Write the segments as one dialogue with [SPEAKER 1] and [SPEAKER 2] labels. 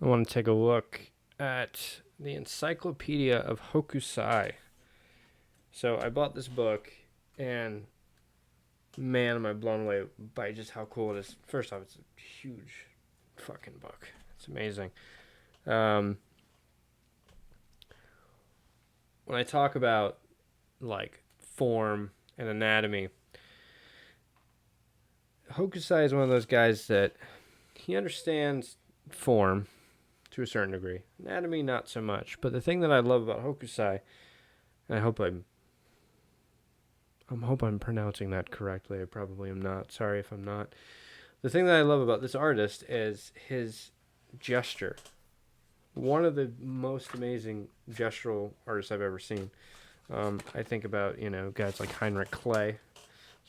[SPEAKER 1] I want to take a look at the Encyclopedia of Hokusai. So I bought this book, and man, am I blown away by just how cool it is. First off, it's a huge fucking book. It's amazing. Um, when I talk about like form and anatomy, Hokusai is one of those guys that he understands form to a certain degree, anatomy not so much. But the thing that I love about Hokusai, and I hope I'm pronouncing that correctly. I probably am not. Sorry if I'm not. The thing that I love about this artist is his gesture. One of the most amazing gestural artists I've ever seen. I think about, guys like Heinrich Clay.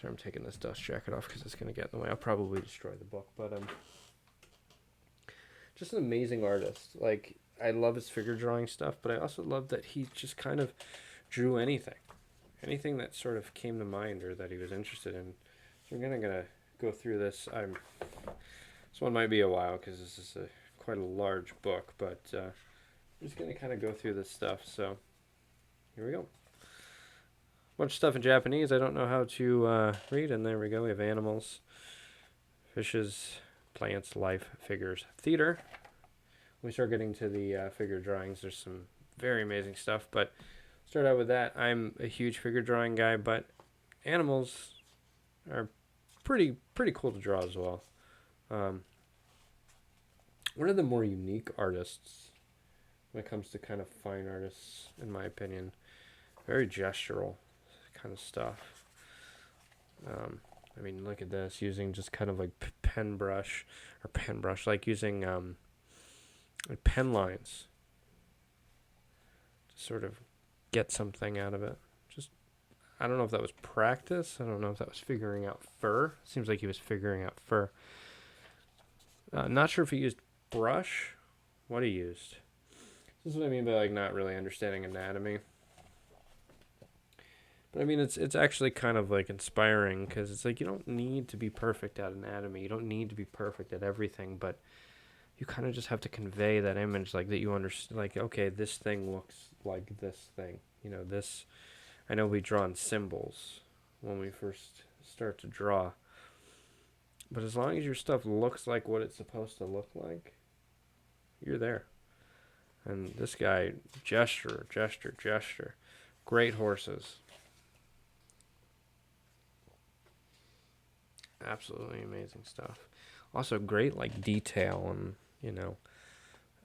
[SPEAKER 1] Sorry, I'm taking this dust jacket off because it's going to get in the way. I'll probably destroy the book. But just an amazing artist. Like, I love his figure drawing stuff, but I also love that he just kind of drew anything. Anything that sort of came to mind or that he was interested in. So we're gonna go through this. This one might be a while because this is quite a large book, but I'm just gonna kind of go through this stuff. So here we go. Bunch of stuff in Japanese I don't know how to read, and there we go. We have animals, fishes, plants, life, figures, theater. When we start getting to the figure drawings, there's some very amazing stuff, but start out with that. I'm a huge figure drawing guy, but animals are pretty cool to draw as well. Um, One of the more unique artists when it comes to kind of fine artists, in my opinion. Very gestural kind of stuff. Look at this, using just kind of like pen brush, like using like pen lines to sort of get something out of it. Just, I don't know if that was practice. I don't know if that was figuring out fur. Seems like he was figuring out fur. Not sure if he used brush. What he used. This is what I mean by like not really understanding anatomy. But I mean, it's actually kind of like inspiring because it's like you don't need to be perfect at anatomy. You don't need to be perfect at everything, but you kind of just have to convey that image, like that you understand. Like, okay, this thing looks like this thing. This. I know we draw in symbols when we first start to draw, but as long as your stuff looks like what it's supposed to look like, you're there. And this guy, gesture, gesture, gesture. Great horses. Absolutely amazing stuff. Also, great like detail and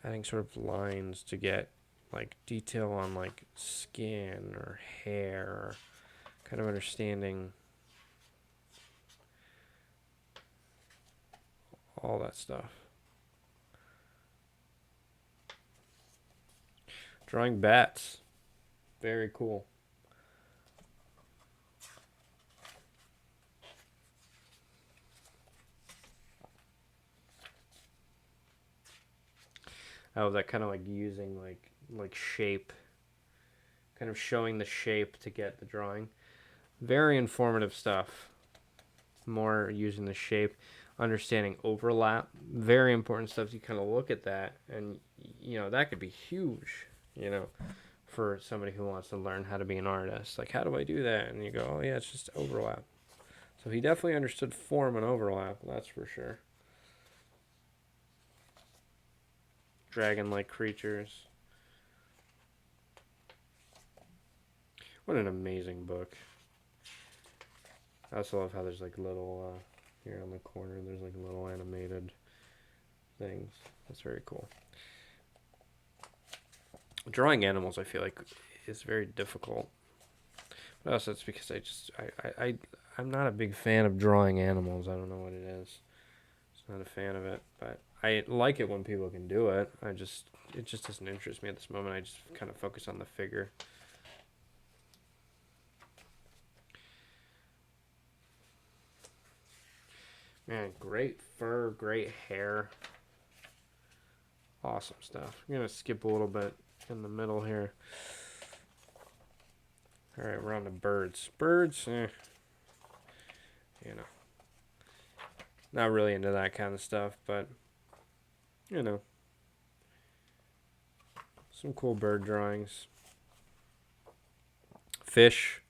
[SPEAKER 1] adding sort of lines to get like detail on like skin or hair, or kind of understanding all that stuff. Drawing bats, very cool. Oh, that kind of like using like shape, kind of showing the shape to get the drawing. Very informative stuff. More using the shape, understanding overlap. Very important stuff. You kind of look at that, and that could be huge. For somebody who wants to learn how to be an artist, like how do I do that? And you go, oh yeah, it's just overlap. So he definitely understood form and overlap. That's for sure. Dragon-like creatures. What an amazing book. I also love how there's like little here on the corner. There's like little animated things. That's very cool. Drawing animals, I feel like, is very difficult. But also, it's because I'm not a big fan of drawing animals. I don't know what it is. Just not a fan of it. But I like it when people can do it. It just doesn't interest me at this moment. I just kind of focus on the figure. Man, great fur, great hair. Awesome stuff. I'm going to skip a little bit in the middle here. Alright, we're on to birds. Birds, not really into that kind of stuff, but, Some cool bird drawings. Fish,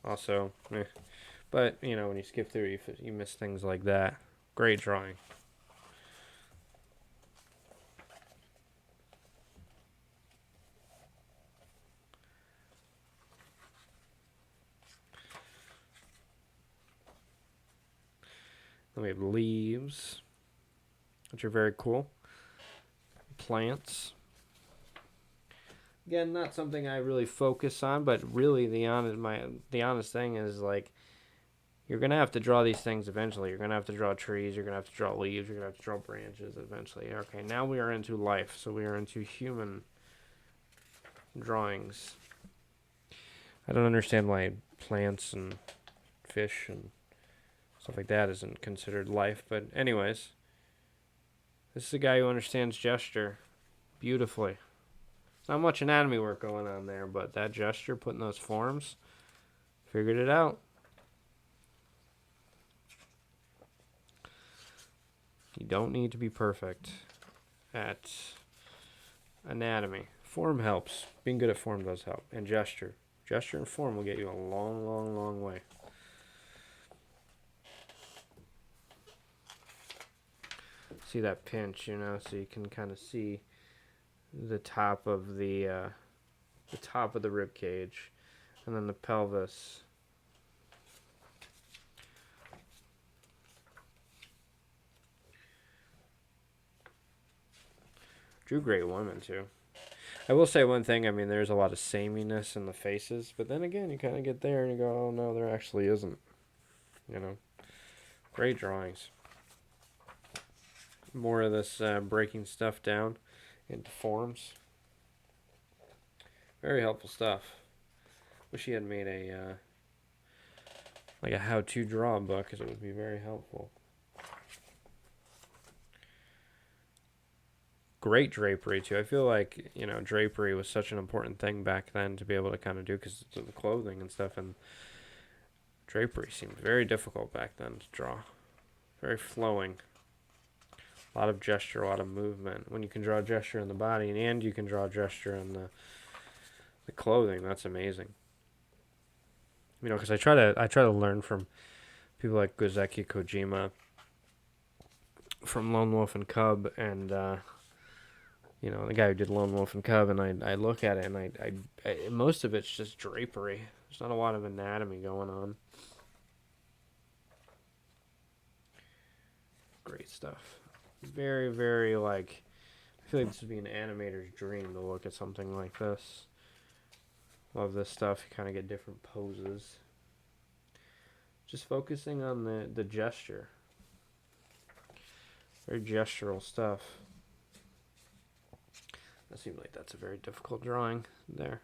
[SPEAKER 1] also. But, you know, when you skip through, you miss things like that. Great drawing. Then we have leaves, which are very cool. Plants. Again, not something I really focus on, but really the honest thing is, like, you're gonna have to draw these things eventually. You're gonna have to draw trees. You're gonna have to draw leaves. You're gonna have to draw branches eventually. Okay, now we are into life, so we are into human drawings. I don't understand why plants and fish and stuff like that isn't considered life, but anyways, this is a guy who understands gesture beautifully. Not much anatomy work going on there, but that gesture, putting those forms, figured it out. You don't need to be perfect at anatomy. Form helps. Being good at form does help. And gesture. Gesture and form will get you a long, long, long way. See that pinch, you know, so you can kind of see the top of the rib cage, and then the pelvis. Drew great women too. I will say one thing. I mean, there's a lot of sameness in the faces, but then again, you kind of get there and you go, "Oh no, there actually isn't." You know, great drawings. More of this breaking stuff down into forms. Very helpful stuff. Wish he had made a like a how-to draw book, because it would be very helpful. Great drapery too. I feel like, you know, drapery was such an important thing back then to be able to kind of do, because of the clothing and stuff, and drapery seemed very difficult back then to draw. Very flowing. A lot of gesture, a lot of movement. When you can draw gesture in the body and you can draw gesture in the clothing, that's amazing. You know, because I try to learn from people like Gozeki Kojima from Lone Wolf and Cub, and you know, the guy who did Lone Wolf and Cub, and I look at it, and I most of it's just drapery. There's not a lot of anatomy going on. Great stuff. Very, very, like, I feel like this would be an animator's dream to look at something like this. Love this stuff. You kind of get different poses. Just focusing on the gesture. Very gestural stuff. That seems like that's a very difficult drawing there.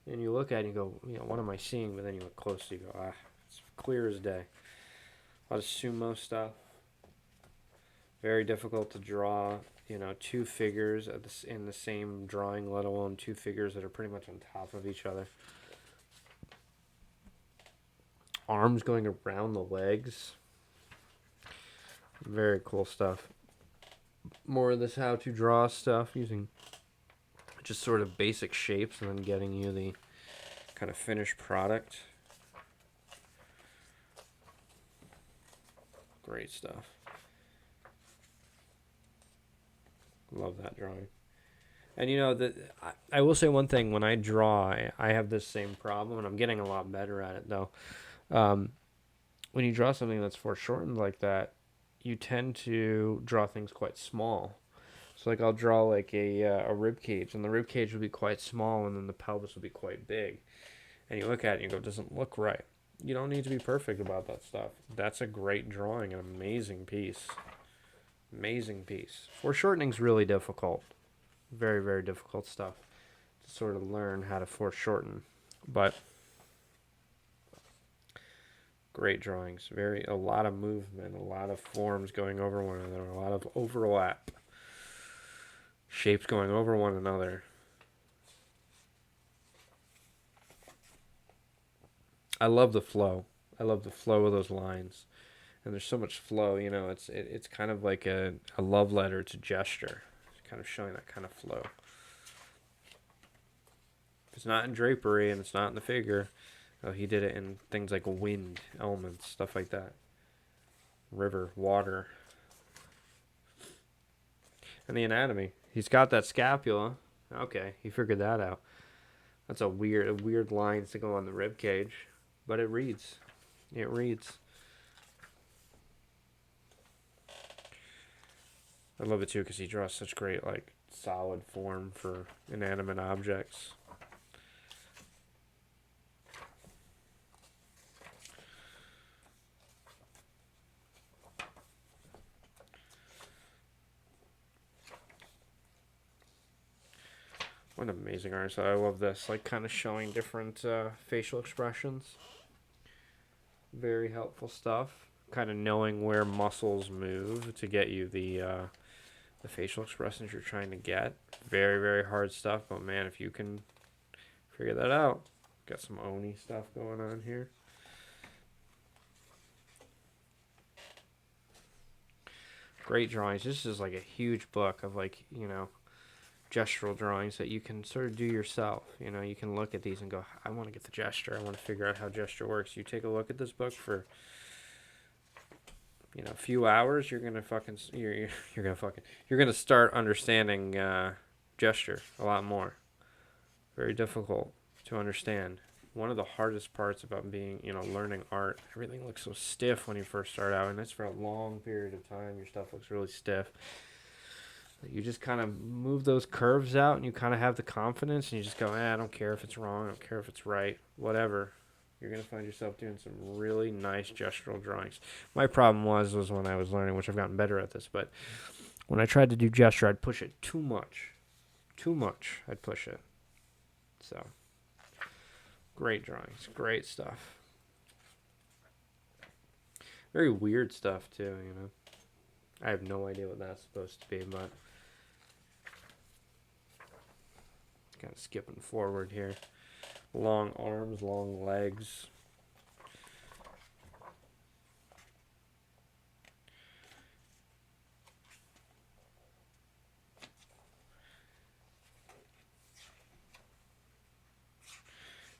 [SPEAKER 1] And you look at it and you go, you know, what am I seeing? But then you look close, you go, it's clear as day. A lot of sumo stuff. Very difficult to draw, you know, two figures in the same drawing, let alone two figures that are pretty much on top of each other. Arms going around the legs. Very cool stuff. More of this how to draw stuff using just sort of basic shapes and then getting you the kind of finished product. Great stuff. Love that drawing. And you know, I will say one thing. When I draw, I have this same problem, and I'm getting a lot better at it though. When you draw something that's foreshortened like that, you tend to draw things quite small. So like I'll draw like a rib cage, and the rib cage will be quite small, and then the pelvis will be quite big. And you look at it and you go, it doesn't look right. You don't need to be perfect about that stuff. That's a great drawing, an amazing piece. Amazing piece. Foreshortening's really difficult. Very, very difficult stuff to sort of learn how to foreshorten. But great drawings. A lot of movement, a lot of forms going over one another, a lot of overlap. Shapes going over one another. I love the flow. I love the flow of those lines. And there's so much flow, you know, it's kind of like a love letter to gesture. kind of showing that kind of flow. If it's not in drapery and it's not in the figure, he did it in things like wind, elements, stuff like that. River, water. And the anatomy. He's got that scapula. Okay, he figured that out. That's a weird lines to go on the rib cage, but it reads. It reads. I love it too because he draws such great, like, solid form for inanimate objects. What an amazing artist. I love this, like, kind of showing different facial expressions. Very helpful stuff. Kind of knowing where muscles move to get you the facial expressions you're trying to get. Very, very hard stuff, but man, if you can figure that out. Got some Oni stuff going on here. Great drawings. This is like a huge book of, like, you know, gestural drawings that you can sort of do yourself. You know, you can look at these and go, I want to get the gesture. I want to figure out how gesture works. You take a look at this book for, you know, a few hours, you're gonna start understanding gesture a lot more. Very difficult to understand. One of the hardest parts about being, you know, learning art, everything looks so stiff when you first start out, and that's for a long period of time. Your stuff looks really stiff. You just kind of move those curves out, and you kind of have the confidence, and you just go, I don't care if it's wrong, I don't care if it's right, whatever. You're going to find yourself doing some really nice gestural drawings. My problem was when I was learning, which I've gotten better at this, but when I tried to do gesture, I'd push it too much. Too much, I'd push it. So, great drawings, great stuff. Very weird stuff, too, you know. I have no idea what that's supposed to be, but kind of skipping forward here. Long arms, long legs.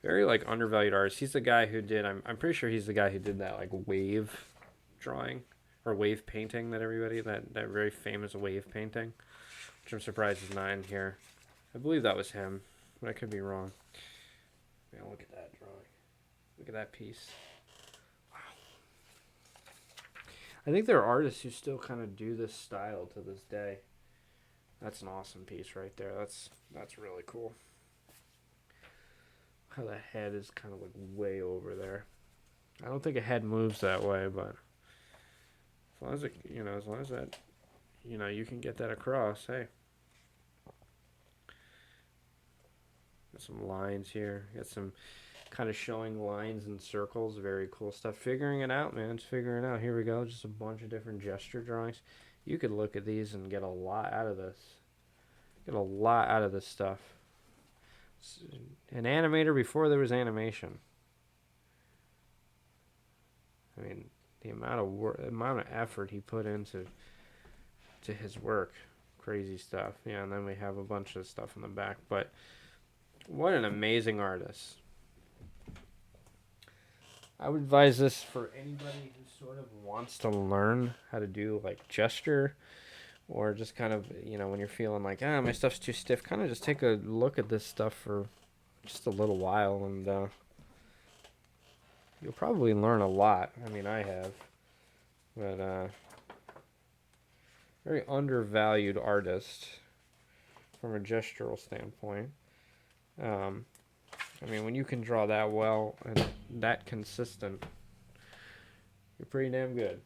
[SPEAKER 1] Very, like, undervalued artist. He's the guy who did, I'm pretty sure he's the guy who did that, like, wave drawing or wave painting that that very famous wave painting, which I'm surprised is not in here. I believe that was him, but I could be wrong. Man, look at that drawing. Look at that piece. Wow. I think there are artists who still kind of do this style to this day. That's an awesome piece right there. That's really cool. How the head is kind of like way over there. I don't think a head moves that way, but as long as it, you know, as long as that, you know, you can get that across, hey. Got some lines here. Got some kind of showing lines and circles. Very cool stuff. Figuring it out, man. Just figuring it out. Here we go. Just a bunch of different gesture drawings. You could look at these and get a lot out of this. Get a lot out of this stuff. An animator before there was animation. I mean, the amount of effort he put into his work, crazy stuff. Yeah, and then we have a bunch of stuff in the back. But what an amazing artist! I would advise this for anybody who sort of wants to learn how to do, like, gesture, or just kind of, you know, when you're feeling like, my stuff's too stiff, kind of just take a look at this stuff for just a little while, and you'll probably learn a lot. I mean, I have. But very undervalued artist from a gestural standpoint. I mean, when you can draw that well and that consistent, you're pretty damn good.